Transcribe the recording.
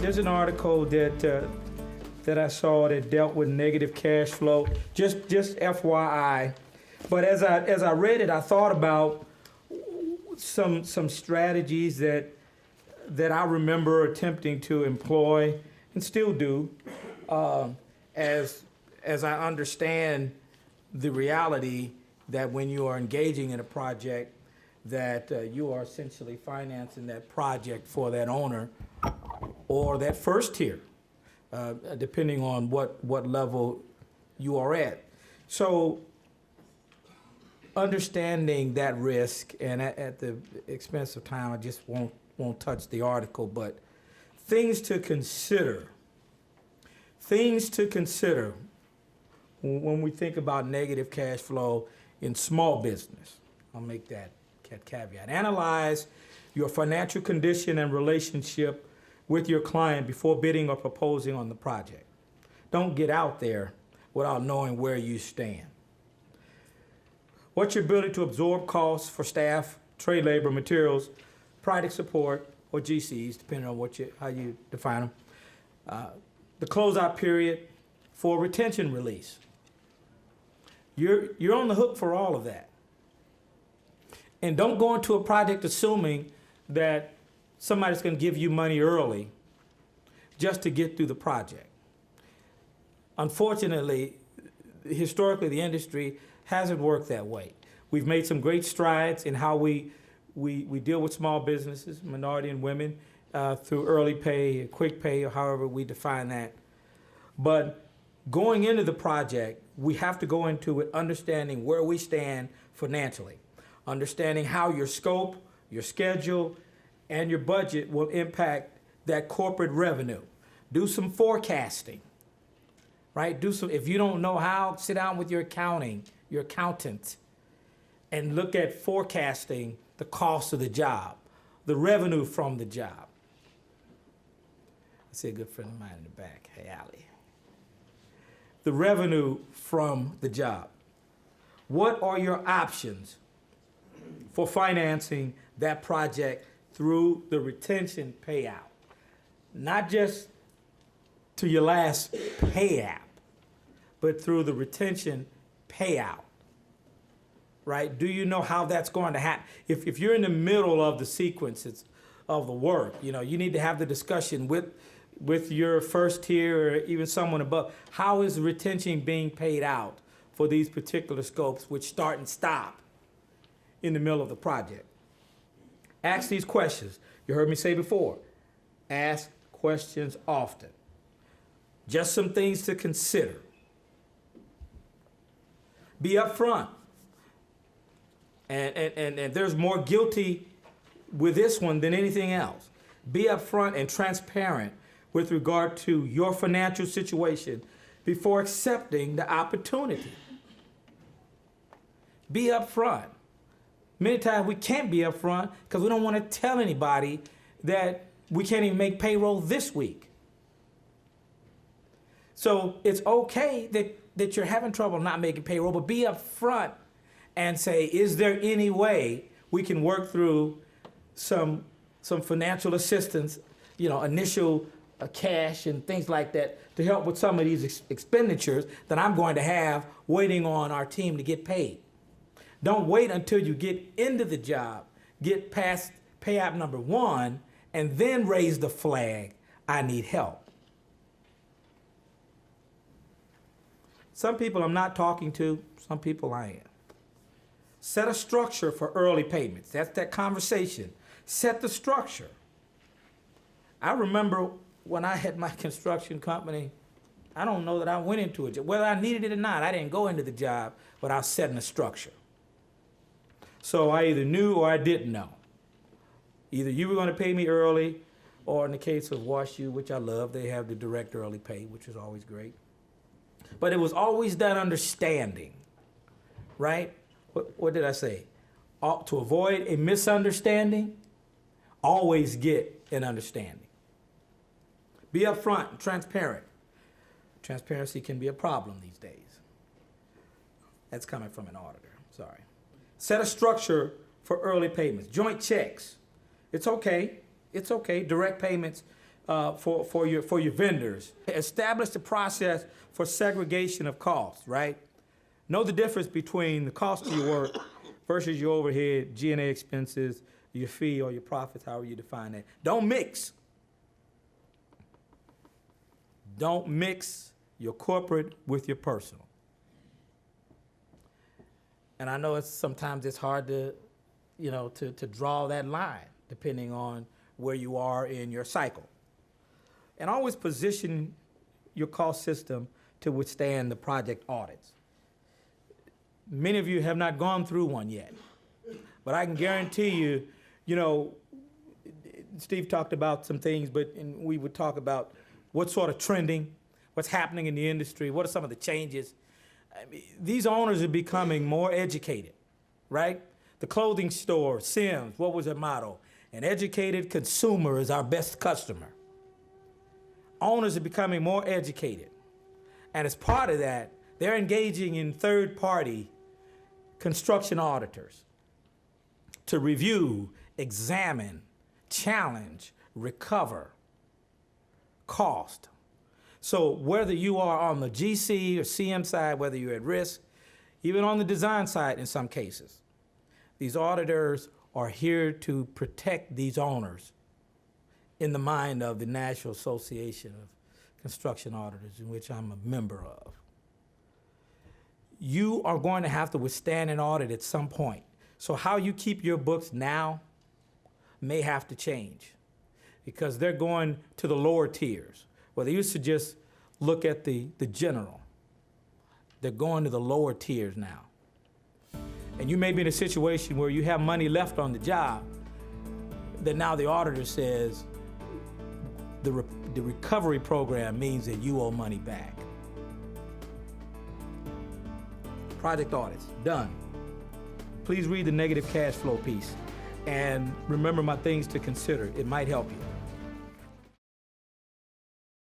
there's an article that I saw that dealt with negative cash flow. Just FYI. But as I read it, I thought about some strategies that I remember attempting to employ and still do, as I understand the reality that when you are engaging in a project, that you are essentially financing that project for that owner or that first tier, depending on what level you are at. So understanding that risk, and at the expense of time, I just won't touch the article, but things to consider when we think about negative cash flow in small business. I'll make that caveat. Analyze your financial condition and relationship with your client before bidding or proposing on the project. Don't get out there without knowing where you stand. What's your ability to absorb costs for staff, trade labor, materials, project support, or GCs, depending on how you define them. The closeout period for retention release. You're on the hook for all of that. And don't go into a project assuming that somebody's going to give you money early just to get through the project. Unfortunately, historically, the industry hasn't worked that way. We've made some great strides in how we deal with small businesses, minority and women, through early pay, quick pay, or however we define that. But going into the project, we have to go into it understanding where we stand financially, understanding how your scope, your schedule, and your budget will impact that corporate revenue. Do some forecasting, right? If you don't know how, sit down with your accountant, and look at forecasting the cost of the job, the revenue from the job. I see a good friend of mine in the back, hey, Allie. The revenue from the job. What are your options for financing that project through the retention payout? Not just to your last pay app, but through the retention payout, right? Do you know how that's going to happen? If you're in the middle of the sequences of the work, you need to have the discussion with your first tier or even someone above. How is retention being paid out for these particular scopes which start and stop in the middle of the project? Ask these questions. You heard me say before, ask questions often. Just some things to consider. Be upfront. And there's more guilty with this one than anything else. Be upfront and transparent with regard to your financial situation before accepting the opportunity. Be upfront. Many times we can't be upfront because we don't want to tell anybody that we can't even make payroll this week. So it's okay that you're having trouble not making payroll, but be upfront and say, is there any way we can work through some financial assistance, initial cash and things like that to help with some of these expenditures that I'm going to have waiting on our team to get paid. Don't wait until you get into the job, get past payout number 1, and then raise the flag, I need help. Some people I'm not talking to, some people I am. Set a structure for early payments. That's that conversation. Set the structure. I remember when I had my construction company, I don't know that I went into it. Whether I needed it or not, I didn't go into the job without setting a structure. So I either knew or I didn't know. Either you were going to pay me early, or in the case of WashU, which I love, they have the direct early pay, which is always great. But it was always that understanding, right? What did I say? To avoid a misunderstanding, always get an understanding. Be upfront and transparent. Transparency can be a problem these days. That's coming from an auditor, sorry. Set a structure for early payments. Joint checks. It's okay. Direct payments for your vendors. Establish the process for segregation of costs, right? Know the difference between the cost of your work versus your overhead, G&A expenses, your fee or your profits, however you define that. Don't mix. Don't mix your corporate with your personal. And I know sometimes it's hard to, to draw that line depending on where you are in your cycle. And always position your cost system to withstand the project audits. Many of you have not gone through one yet, but I can guarantee you, Steve talked about some things, and we would talk about what's sort of trending, what's happening in the industry, what are some of the changes. I mean, these owners are becoming more educated, right? The clothing store, Sims, what was their motto? An educated consumer is our best customer. Owners are becoming more educated. And as part of that, they're engaging in third-party construction auditors to review, examine, challenge, recover cost. So whether you are on the GC or CM side, whether you're at risk, even on the design side in some cases, these auditors are here to protect these owners in the mind of the National Association of Construction Auditors, in which I'm a member of. You are going to have to withstand an audit at some point. So how you keep your books now may have to change because they're going to the lower tiers. Well, they used to just look at the general. They're going to the lower tiers now. And you may be in a situation where you have money left on the job that now the auditor says the recovery program means that you owe money back. Project audits, done. Please read the negative cash flow piece and remember my things to consider. It might help you.